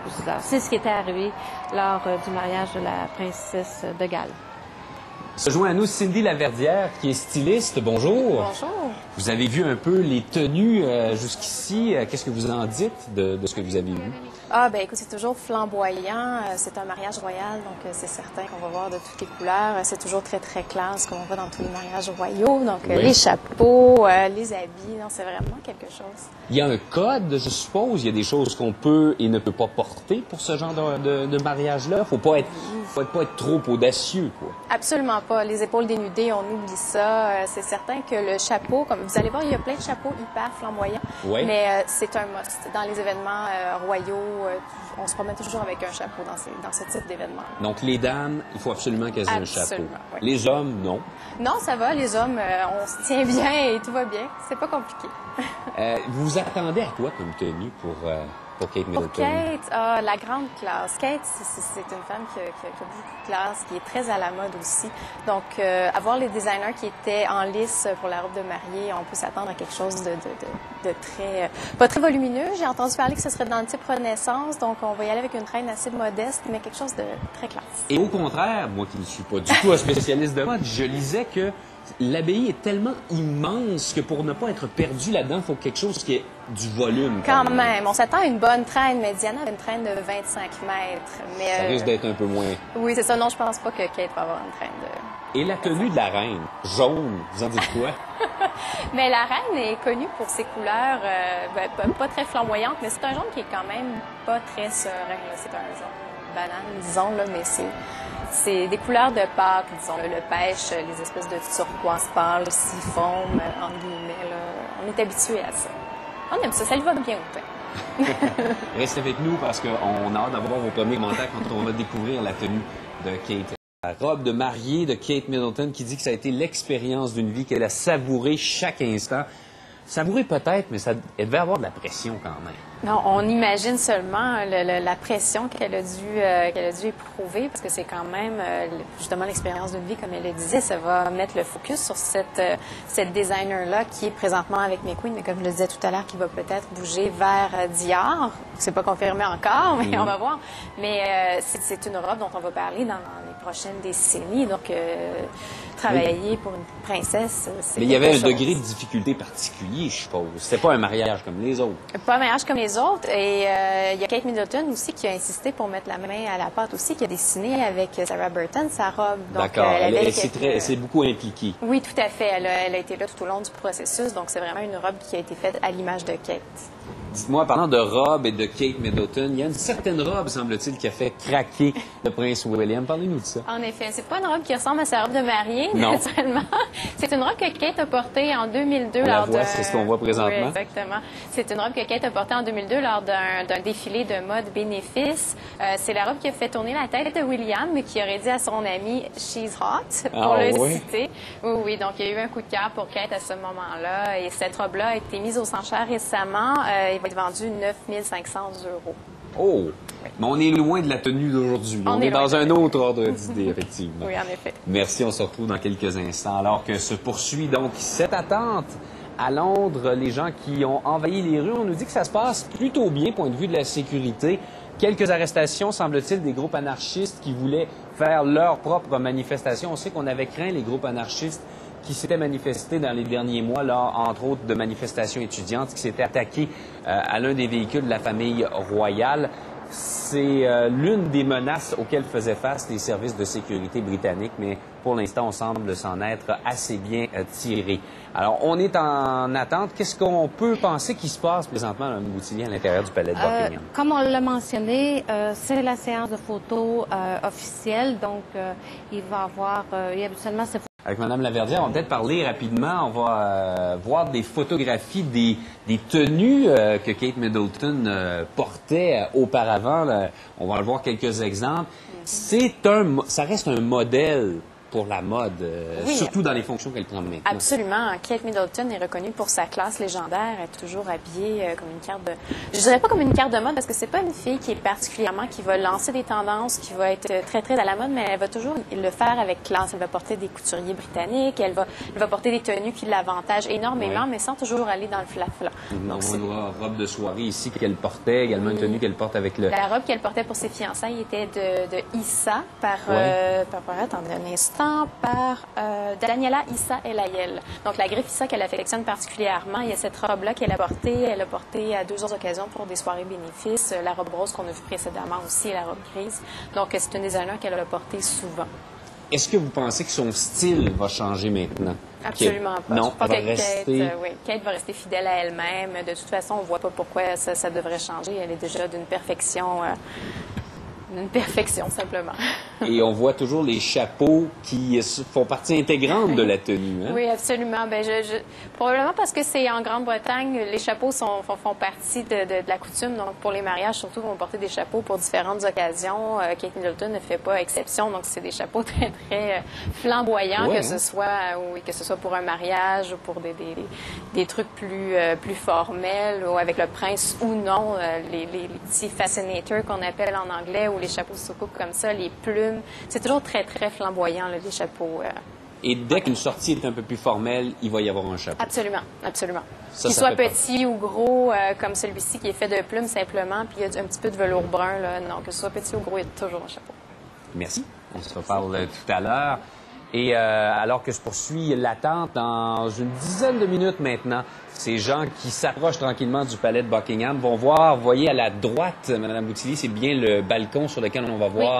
plus tard. C'est ce qui était arrivé lors du mariage de la princesse de Galles. Se joint à nous Cindy Laverdière, qui est styliste. Bonjour. Bonjour. Vous avez vu un peu les tenues jusqu'ici. Qu'est-ce que vous en dites de ce que vous avez vu? Ah, ben écoute, c'est toujours flamboyant. C'est un mariage royal, donc c'est certain qu'on va voir de toutes les couleurs. C'est toujours très, très classe, comme on voit dans tous les mariages royaux. Donc, Oui. les chapeaux, les habits, non, c'est vraiment quelque chose. Il y a un code, je suppose. Il y a des choses qu'on peut et ne peut pas porter pour ce genre de mariage-là. Faut pas être trop audacieux, quoi. Absolument pas. Les épaules dénudées, on oublie ça. C'est certain que le chapeau, comme vous allez voir, il y a plein de chapeaux hyper flamboyants. Oui. Mais c'est un must. Dans les événements royaux, on se promène toujours avec un chapeau dans ce type d'événement. Donc, les dames, il faut absolument qu'elles aient un chapeau. Absolument, oui. Les hommes, non. Non, ça va. Les hommes, on se tient bien et tout va bien. C'est pas compliqué. Vous vous attendez à quoi comme tenue pour Kate Middleton? Pour Kate, la grande classe. Kate, c'est une femme qui a beaucoup de classe, qui est très à la mode aussi. Donc, avoir les designers qui étaient en lice pour la robe de mariée, on peut s'attendre à quelque chose de très... pas très volumineux. J'ai entendu parler que ce serait dans le type Renaissance, donc on va y aller avec une traîne assez modeste, mais quelque chose de très classe. Et au contraire, moi qui ne suis pas du tout un spécialiste de mode, je lisais que l'abbaye est tellement immense que pour ne pas être perdu là-dedans, il faut quelque chose qui ait du volume. Quand même. On s'attend à une bonne traîne, mais Diana a une traîne de 25 mètres. Mais, Ça risque d'être un peu moins. Oui, c'est ça. Non, je pense pas que Kate va avoir une traîne de... Et la tenue de la reine, jaune, vous en dites quoi? Mais la reine est connue pour ses couleurs pas très flamboyantes, mais c'est un jaune qui est quand même pas très serein. C'est un jaune banane, disons, là, mais c'est des couleurs de Pâques, disons, le pêche, les espèces de turquoise pâle, siphon, entre guillemets. Là. On est habitué à ça. On aime ça, ça lui va bien au teint. Restez avec nous parce qu'on a hâte d'avoir vos premiers commentaires quand on va découvrir la tenue de Kate. La robe de mariée de Kate Middleton qui dit que ça a été l'expérience d'une vie, qu'elle a savouré chaque instant. Savouré peut-être, mais elle devait avoir de la pression quand même. Non, on imagine seulement la pression qu'elle a dû éprouver, parce que c'est quand même justement l'expérience d'une vie, comme elle le disait, ça va mettre le focus sur cette designer-là qui est présentement avec McQueen, mais comme je le disais tout à l'heure, qui va peut-être bouger vers Dior. C'est pas confirmé encore, mais on va voir. Mais c'est une robe dont on va parler dans les prochaines décennies, donc travailler pour une princesse, c'est Mais il y avait un quelque chose. degré de difficulté particulier, je suppose. C'était pas un mariage comme les autres. Pas un mariage comme les autres. Et il y a Kate Middleton aussi qui a insisté pour mettre la main à la pâte aussi, qui a dessiné avec Sarah Burton sa robe. D'accord. C'est beaucoup impliqué. Oui, tout à fait. Elle a été là tout au long du processus. Donc, c'est vraiment une robe qui a été faite à l'image de Kate. Dites-moi, parlant de robe et de Kate Middleton, il y a une certaine robe, semble-t-il, qui a fait craquer le prince William. Parlez-nous de ça. En effet, c'est pas une robe qui ressemble à sa robe de mariée, Non. naturellement. C'est une robe que Kate a portée en 2002 On la lors voit, c'est ce qu'on voit présentement. Oui, exactement. C'est une robe que Kate a portée en 2002 lors d'un défilé de mode bénéfice. C'est la robe qui a fait tourner la tête de William, mais qui aurait dit à son ami « She's hot » pour le citer. Oui, donc il y a eu un coup de cœur pour Kate à ce moment-là. Et cette robe-là a été mise aux enchères récemment. Il va être vendu 9 500 €. Oh! Mais on est loin de la tenue d'aujourd'hui. On est dans un autre ordre d'idée, effectivement. Oui, en effet. Merci, on se retrouve dans quelques instants. Alors que se poursuit donc cette attente à Londres, les gens qui ont envahi les rues, on nous dit que ça se passe plutôt bien, point de vue de la sécurité. Quelques arrestations, semble-t-il, des groupes anarchistes qui voulaient faire leur propre manifestation. On sait qu'on avait craint les groupes anarchistes qui s'étaient manifestés dans les derniers mois, là, entre autres de manifestations étudiantes, qui s'étaient attaquées à l'un des véhicules de la famille royale. C'est l'une des menaces auxquelles faisaient face les services de sécurité britanniques, mais pour l'instant, on semble s'en être assez bien tiré. Alors, on est en attente. Qu'est-ce qu'on peut penser qui se passe présentement dans le Boutillier à l'intérieur du palais de Buckingham? Comme on l'a mentionné, c'est la séance de photos officielle, donc il va y avoir habituellement ces Avec Mme Laverdière, on va peut-être parler rapidement. On va voir des photographies des tenues que Kate Middleton portait auparavant. Là. On va en voir quelques exemples. Ça reste un modèle pour la mode, Oui. surtout dans les fonctions qu'elle prend maintenant. Absolument. Kate Middleton est reconnue pour sa classe légendaire. Elle est toujours habillée comme une carte de... Je dirais pas comme une carte de mode parce que c'est pas une fille qui est particulièrement, qui va lancer des tendances, qui va être très, très à la mode, mais elle va toujours le faire avec classe. Elle va porter des couturiers britanniques, elle va porter des tenues qui l'avantagent énormément, mais sans toujours aller dans le fla-fla. Donc, on voit une robe de soirée ici qu'elle portait, également une tenue qu'elle porte avec le... La robe qu'elle portait pour ses fiançailles était de Issa attendez un instant, par Daniela Issa El Ayel. Donc, la griffe Issa qu'elle affectionne particulièrement, il y a cette robe-là qu'elle a portée. Elle a porté à 2 autres occasions pour des soirées bénéfices. La robe rose qu'on a vue précédemment aussi et la robe grise. Donc, c'est une designer qu'elle a portée souvent. Est-ce que vous pensez que son style va changer maintenant? Absolument pas. Non, elle va rester... Kate va rester fidèle à elle-même. De toute façon, on ne voit pas pourquoi ça devrait changer. Elle est déjà d'une perfection... Une perfection, simplement. Et on voit toujours les chapeaux qui font partie intégrante de la tenue. Hein? Oui, absolument. Ben, probablement parce que c'est en Grande-Bretagne, les chapeaux font partie de la coutume. Donc, pour les mariages, surtout, on va porter des chapeaux pour différentes occasions. Kate Middleton ne fait pas exception. Donc, c'est des chapeaux très, très flamboyants, que ce soit pour un mariage ou pour des trucs plus formels, ou avec le prince ou non, les petits fascinators qu'on appelle en anglais, ou les chapeaux se coupent comme ça, les plumes. C'est toujours très, très flamboyant, là, les chapeaux. Et dès qu'une sortie est un peu plus formelle, il va y avoir un chapeau. Absolument, absolument. Ça, qu'il soit petit ou gros, comme celui-ci qui est fait de plumes simplement, puis il y a un petit peu de velours brun. Là. Non, que ce soit petit ou gros, il y a toujours un chapeau. Merci. On se reparle tout à l'heure. Et alors que se poursuit l'attente, dans une dizaine de minutes maintenant, ces gens qui s'approchent tranquillement du palais de Buckingham vont voir, vous voyez à la droite, Mme Boutillier, c'est bien le balcon sur lequel on va voir